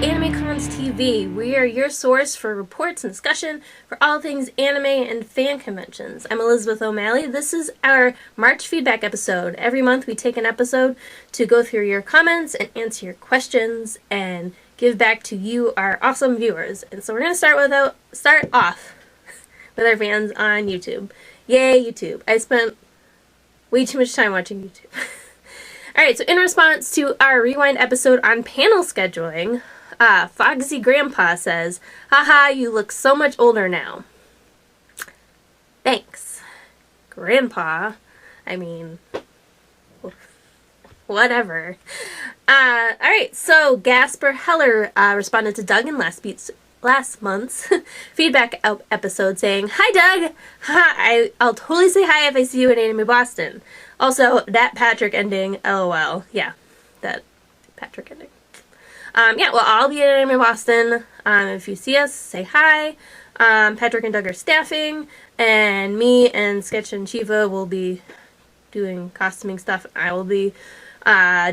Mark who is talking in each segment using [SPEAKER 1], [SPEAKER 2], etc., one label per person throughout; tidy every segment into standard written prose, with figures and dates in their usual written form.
[SPEAKER 1] AnimeCons TV. We are your source for reports and discussion for all things anime and fan conventions. I'm Elizabeth O'Malley. This is our March feedback episode. Every month we take an episode to go through your comments and answer your questions and give back to you, our awesome viewers. And so we're going to start off with our fans on YouTube. Yay, YouTube. I spent way too much time watching YouTube. Alright, so in response to our Rewind episode on panel scheduling, Fogsy Grandpa says, "Haha, you look so much older now." Thanks. Grandpa. I mean, whatever. Alright, so Gasper Heller responded to Doug in last month's feedback episode saying, "Hi Doug! Hi, I'll totally say hi if I see you at Anime Boston. Also, that Patrick ending, LOL." Yeah, that Patrick ending. Yeah, well, I'll be at Anime Boston. If you see us, say hi. Patrick and Doug are staffing, and me and Sketch and Shiva will be doing costuming stuff. I will be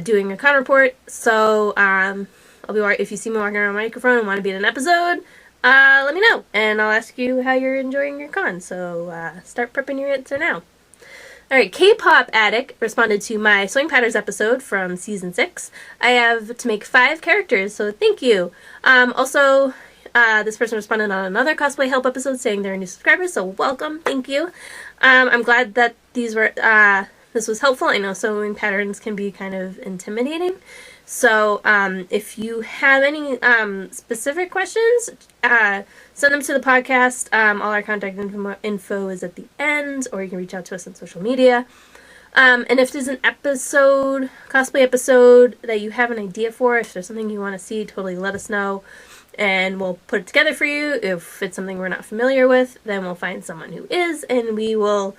[SPEAKER 1] doing a con report, so I'll be if you see me walking around a microphone and want to be in an episode, let me know, and I'll ask you how you're enjoying your con. So start prepping your answer now. Alright, K-Pop Addict responded to my Swing Patterns episode from Season 6. I have to make 5 characters, so thank you. Also, this person responded on another Cosplay Help episode saying they're a new subscriber, so welcome, thank you. I'm glad that this was helpful. I know sewing patterns can be kind of intimidating. So, if you have any specific questions, send them to the podcast. All our contact info is at the end, or you can reach out to us on social media. And if there's an cosplay episode that you have an idea for, if there's something you want to see, totally let us know, and we'll put it together for you. If it's something we're not familiar with, then we'll find someone who is, and we will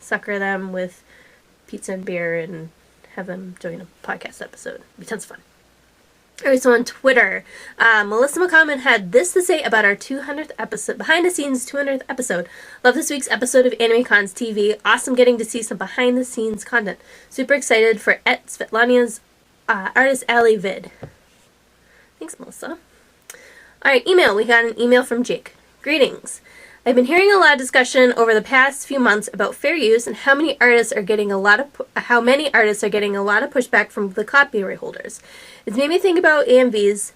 [SPEAKER 1] sucker them with pizza and beer and have them join a podcast episode. It'll be tons of fun. Alright, so on Twitter, Melissa McCommon had this to say about our 200th episode, behind the scenes 200th episode. "Love this week's episode of AnimeCons TV. Awesome getting to see some behind the scenes content. Super excited for Svetlana's Artist Alley vid." Thanks, Melissa. Alright, email. We got an email from Jake. "Greetings. I've been hearing a lot of discussion over the past few months about fair use and how many artists are getting a lot of pushback from the copyright holders. It's made me think about AMVs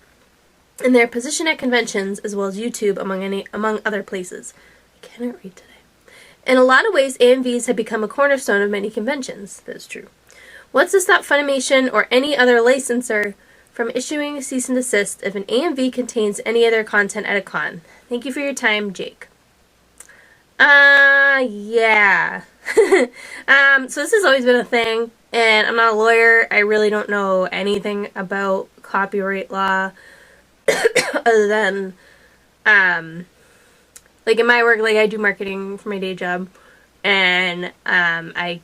[SPEAKER 1] and their position at conventions as well as YouTube among other places." I cannot read today. "In a lot of ways, AMVs have become a cornerstone of many conventions." That's true. "What's to stop Funimation or any other licensor from issuing a cease and desist if an AMV contains any other content at a con? Thank you for your time, Jake." Yeah. So this has always been a thing, and I'm not a lawyer. I really don't know anything about copyright law other than, like in my work, like I do marketing for my day job, and, I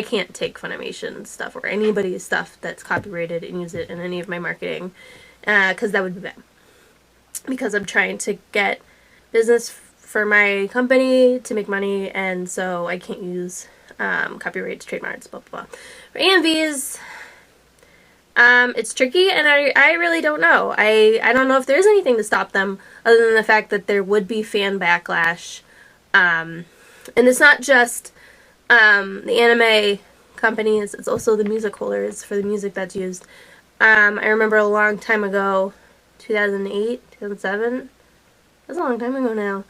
[SPEAKER 1] can't take Funimation stuff or anybody's stuff that's copyrighted and use it in any of my marketing, because that would be bad. Because I'm trying to get business for my company to make money, and so I can't use copyrights, trademarks, blah blah blah. For AMVs, it's tricky, and I really don't know. I don't know if there's anything to stop them other than the fact that there would be fan backlash. And it's not just the anime companies, it's also the music holders for the music that's used. I remember a long time ago, 2008, 2007, that's a long time ago now.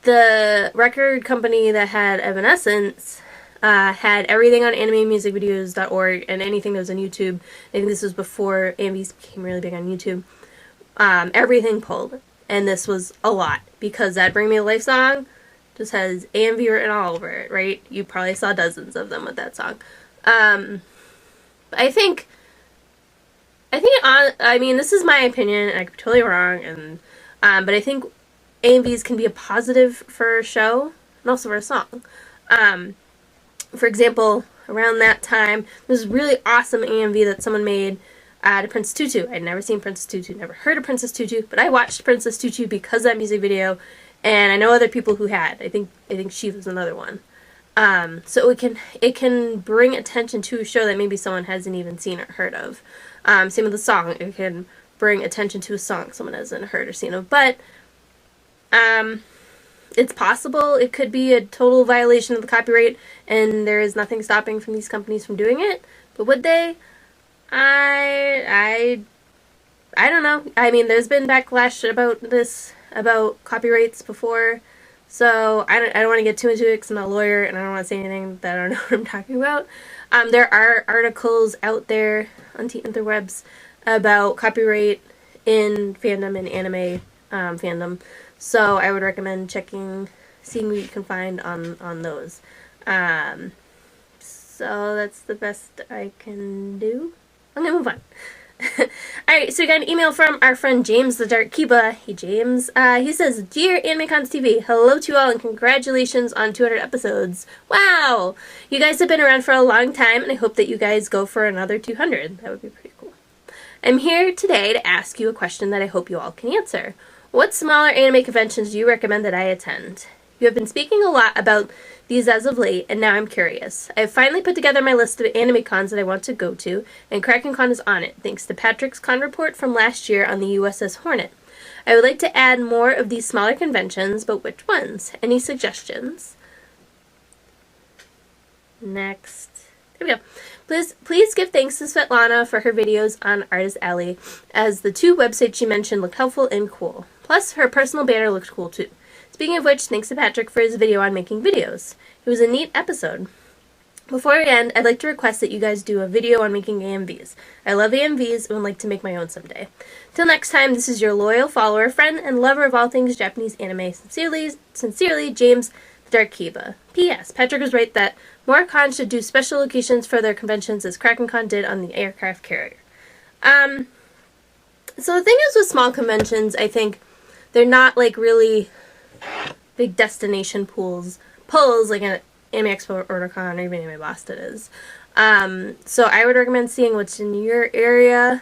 [SPEAKER 1] The record company that had Evanescence had everything on animemusicvideos.org and anything that was on YouTube. I think this was before AMVs became really big on YouTube. Everything pulled, and this was a lot because that Bring Me to Life song just has AMV written all over it, right? You probably saw dozens of them with that song. I mean, this is my opinion, and I could be totally wrong, and but I think AMVs can be a positive for a show and also for a song. For example, around that time, there was a really awesome AMV that someone made to Princess Tutu. I'd never seen Princess Tutu, never heard of Princess Tutu, but I watched Princess Tutu because of that music video, and I know other people who had. I think she was another one. So it can bring attention to a show that maybe someone hasn't even seen or heard of. Same with the song. It can bring attention to a song someone hasn't heard or seen of. But it's possible it could be a total violation of the copyright, and there is nothing stopping from these companies from doing it. But would they? I don't know. I mean, there's been backlash about this, about copyrights before, so I don't want to get too into it because I'm not a lawyer and I don't want to say anything that I don't know what I'm talking about. There are articles out there on the interwebs about copyright in fandom and anime fandom, so I would recommend seeing what you can find on those. So that's the best I can do. I'm gonna move on. Alright, so we got an email from our friend James the Dark Kiba. Hey James. He says, Dear AnimeCons TV, hello to you all and congratulations on 200 episodes. Wow! You guys have been around for a long time and I hope that you guys go for another 200. That would be pretty cool. I'm here today to ask you a question that I hope you all can answer. What smaller anime conventions do you recommend that I attend? You have been speaking a lot about these as of late, and now I'm curious. I have finally put together my list of anime cons that I want to go to, and Kraken Con is on it, thanks to Patrick's con report from last year on the USS Hornet. I would like to add more of these smaller conventions, but which ones? Any suggestions? Next. Here we go. Please give thanks to Svetlana for her videos on Artist Alley, as the two websites she mentioned looked helpful and cool. Plus, her personal banner looked cool too. Speaking of which, thanks to Patrick for his video on making videos. It was a neat episode. Before I end, I'd like to request that you guys do a video on making AMVs. I love AMVs and would like to make my own someday. Till next time, this is your loyal follower, friend, and lover of all things Japanese anime. Sincerely, James the Dark Kiba. P.S. Patrick was right that more cons should do special locations for their conventions as Kraken Con did on the aircraft carrier. So the thing is with small conventions, I think they're not like really big destination pulls like an Anime Expo or Oricon or even Anime Boston is. So I would recommend seeing what's in your area. I'm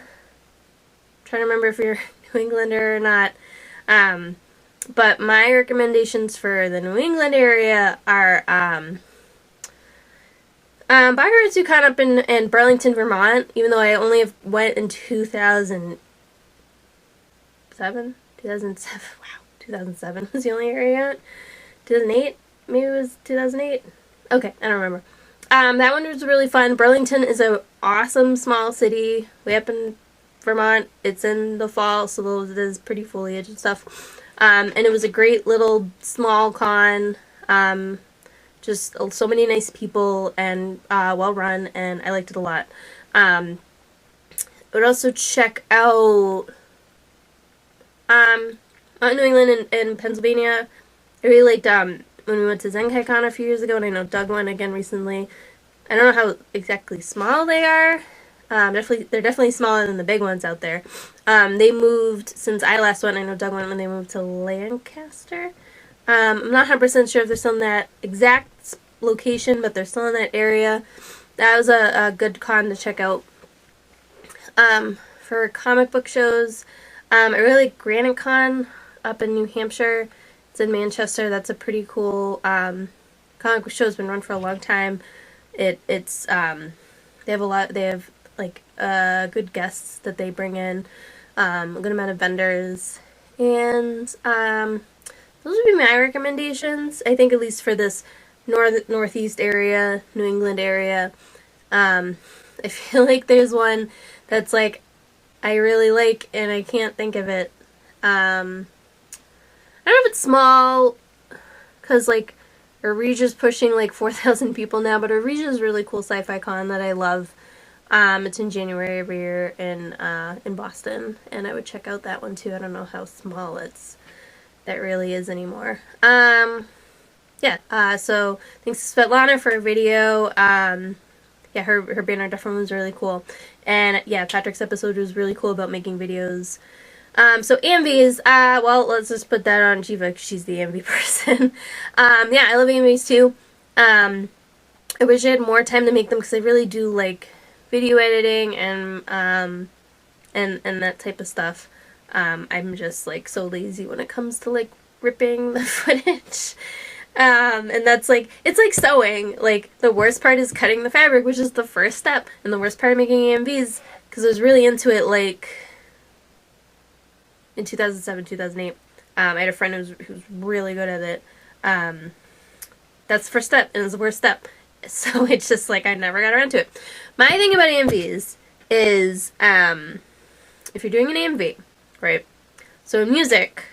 [SPEAKER 1] trying to remember if you're New Englander or not. But my recommendations for the New England area are Bakery up in Burlington, Vermont, even though I only went in 2007? 2007, wow. 2007 was the only area. 2008? Maybe it was 2008? Okay, I don't remember. That one was really fun. Burlington is an awesome small city way up in Vermont. It's in the fall, so there's pretty foliage and stuff. And it was a great little small con. Just so many nice people and well run, and I liked it a lot. I would also check out New England and Pennsylvania. I really liked when we went to ZenkaiCon a few years ago, and I know Doug went again recently. I don't know how exactly small they are. They're definitely smaller than the big ones out there. They moved since I last went. I know Doug went when they moved to Lancaster. I'm not 100% sure if they're still in that exact location, but they're still in that area. That was a good con to check out. For comic book shows, I really like Granite Con up in New Hampshire. It's in Manchester. That's a pretty cool comic book show. Has been run for a long time. They have like good guests that they bring in, a good amount of vendors, and those would be my recommendations. I think at least for this northeast area, New England area. I feel like there's one that's like I really like and I can't think of it. I don't know if it's small, because like Arija's pushing like 4,000 people now, but Arija is a really cool sci-fi con that I love. It's in January every year in Boston, and I would check out that one too. I don't know how small that really is anymore. So thanks to Svetlana for her video. Her banner definitely was really cool. And yeah, Patrick's episode was really cool about making videos. So AMVs, well, let's just put that on Jiva because she's the AMV person. I love AMVs too. I wish I had more time to make them because I really do like video editing and that type of stuff. I'm just like so lazy when it comes to like ripping the footage. And that's like, it's like sewing. Like, the worst part is cutting the fabric, which is the first step. And the worst part of making AMVs, because I was really into it, like, in 2007, 2008. I had a friend who was really good at it. That's the first step, and it's the worst step. So it's just like, I never got around to it. My thing about AMVs is, if you're doing an AMV, right? So in music,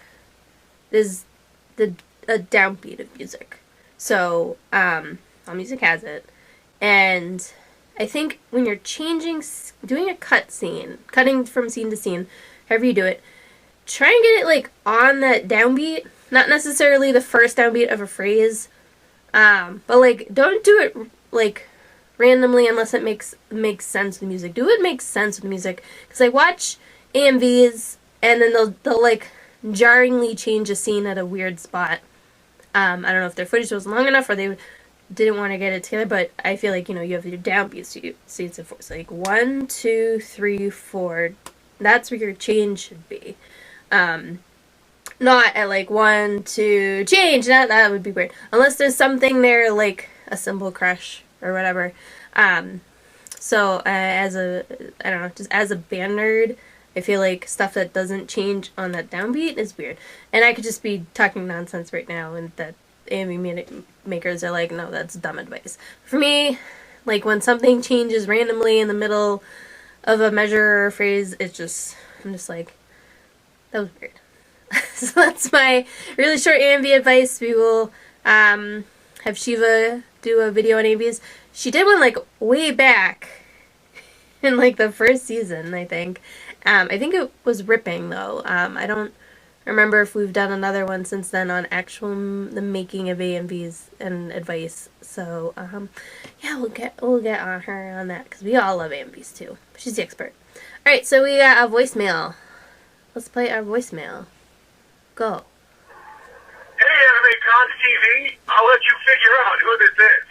[SPEAKER 1] there's a downbeat of music. So, all music has it. And I think when you're doing a cut scene, cutting from scene to scene, however you do it, try and get it, like, on that downbeat. Not necessarily the first downbeat of a phrase. But, like, don't do it, like, randomly unless it makes sense with the music. Do it makes sense with the music. Because I watch AMVs, and then they'll, like, jarringly change a scene at a weird spot. I don't know if their footage was long enough or they didn't want to get it together, but I feel like, you know, you have your downbeats. So it's like 1, 2, 3, 4. That's where your change should be. Not at like 1, 2, change. That would be weird. Unless there's something there, like a cymbal crush or whatever. So I don't know, just as a band nerd, I feel like stuff that doesn't change on that downbeat is weird. And I could just be talking nonsense right now, and that AMV makers are like, no, that's dumb advice. For me, like, when something changes randomly in the middle of a measure or phrase, I'm just like, that was weird. So that's my really short AMV advice. We will have Shiva do a video on AMVs. She did one, like, way back in, like, the first season, I think. I think it was ripping, though. I don't remember if we've done another one since then on the making of AMVs and advice. So, yeah, we'll get on her on that, because we all love AMVs, too. She's the expert. Alright, so we got a voicemail. Let's play our voicemail. Go.
[SPEAKER 2] Hey, AnimeCons TV. I'll let you figure out who this is.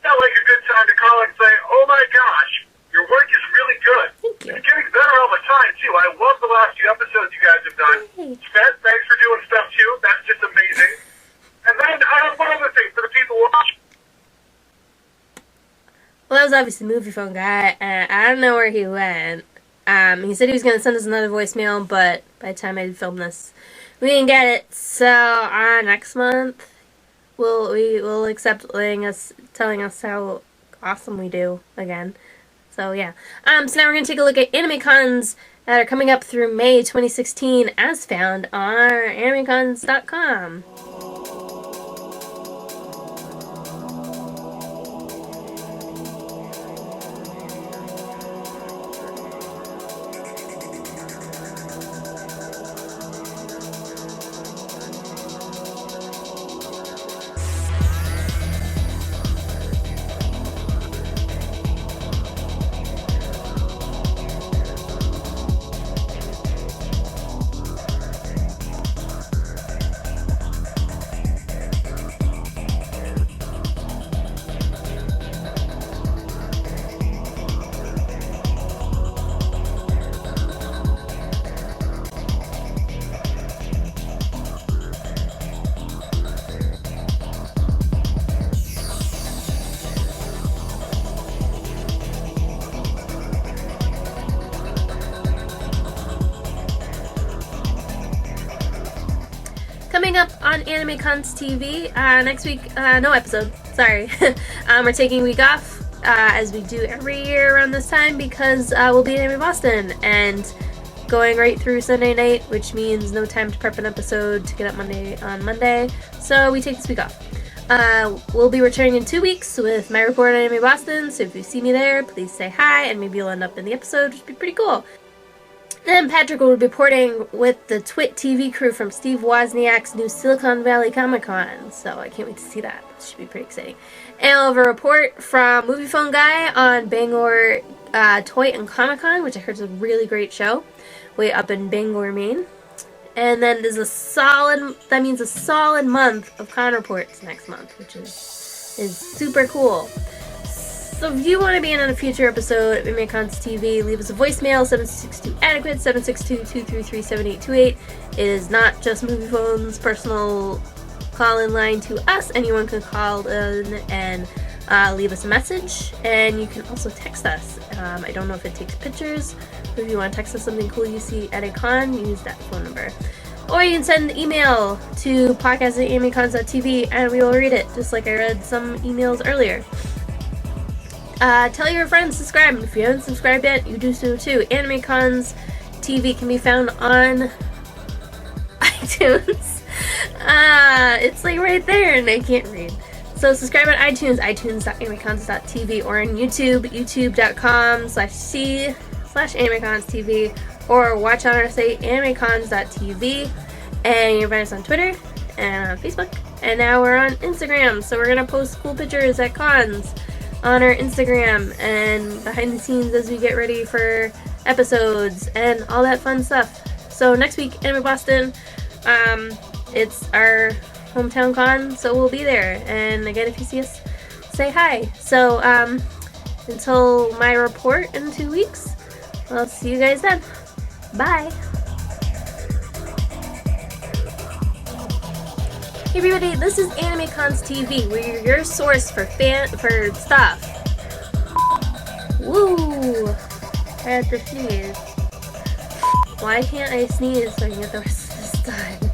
[SPEAKER 2] Felt like a good time to call and say, oh my gosh, your work is really good.
[SPEAKER 1] Thank you.
[SPEAKER 2] It's getting better all the time, too. I love the last few episodes you guys have done.
[SPEAKER 1] Hey.
[SPEAKER 2] Seth, thanks for doing stuff, too. That's just amazing. And then I have one other thing for the people watching.
[SPEAKER 1] Well, that was obviously the movie phone guy, and I don't know where he went. He said he was going to send us another voicemail, but by the time I filmed this, we didn't get it. So, next month, we'll accept telling us how awesome we do again. So, yeah. So now we're going to take a look at AnimeCons that are coming up through May 2016 as found on our AnimeCons.com. Coming up on AnimeCons TV, next week, no episode, sorry. We're taking a week off, as we do every year around this time, because we'll be in Anime Boston, and going right through Sunday night, which means no time to prep an episode to get up on Monday, so we take this week off. We'll be returning in 2 weeks with my report on Anime Boston, so if you see me there, please say hi, and maybe you'll end up in the episode, which would be pretty cool. Then Patrick will be reporting with the Twit TV crew from Steve Wozniak's new Silicon Valley Comic-Con, so I can't wait to see that. It should be pretty exciting. And I'll have a report from Movie Phone Guy on Bangor Toy and Comic-Con, which I heard is a really great show, way up in Bangor, Maine. And then there's a solid month of con reports next month, which is super cool. So if you want to be in on a future episode of AnimeCons TV, leave us a voicemail, 762-ADEQUATE, 762-233-7828. It is not just Movie Phone's personal call-in line to us. Anyone can call in and leave us a message, and you can also text us. I don't know if it takes pictures, but if you want to text us something cool you see at a con, use that phone number. Or you can send an email to podcast@AnimeCons.tv and we will read it, just like I read some emails earlier. Tell your friends, subscribe. If you haven't subscribed yet, you do so too. AnimeCons TV can be found on iTunes. It's like right there and I can't read. So subscribe on iTunes, itunes.animecons.tv, or on YouTube, youtube.com/c/AnimeConsTV, or watch on our site, animecons.tv, and you can find us on Twitter and on Facebook, and now we're on Instagram, so we're going to post cool pictures at cons on our Instagram, and behind the scenes as we get ready for episodes, and all that fun stuff. So next week, Anime Boston, it's our hometown con, so we'll be there, and again, if you see us, say hi. So until my report in 2 weeks, I'll see you guys then. Bye. Hey everybody, this is AnimeCons TV. We're your source for stuff. Woo! I had to sneeze. Why can't I sneeze so I can get the rest of this done?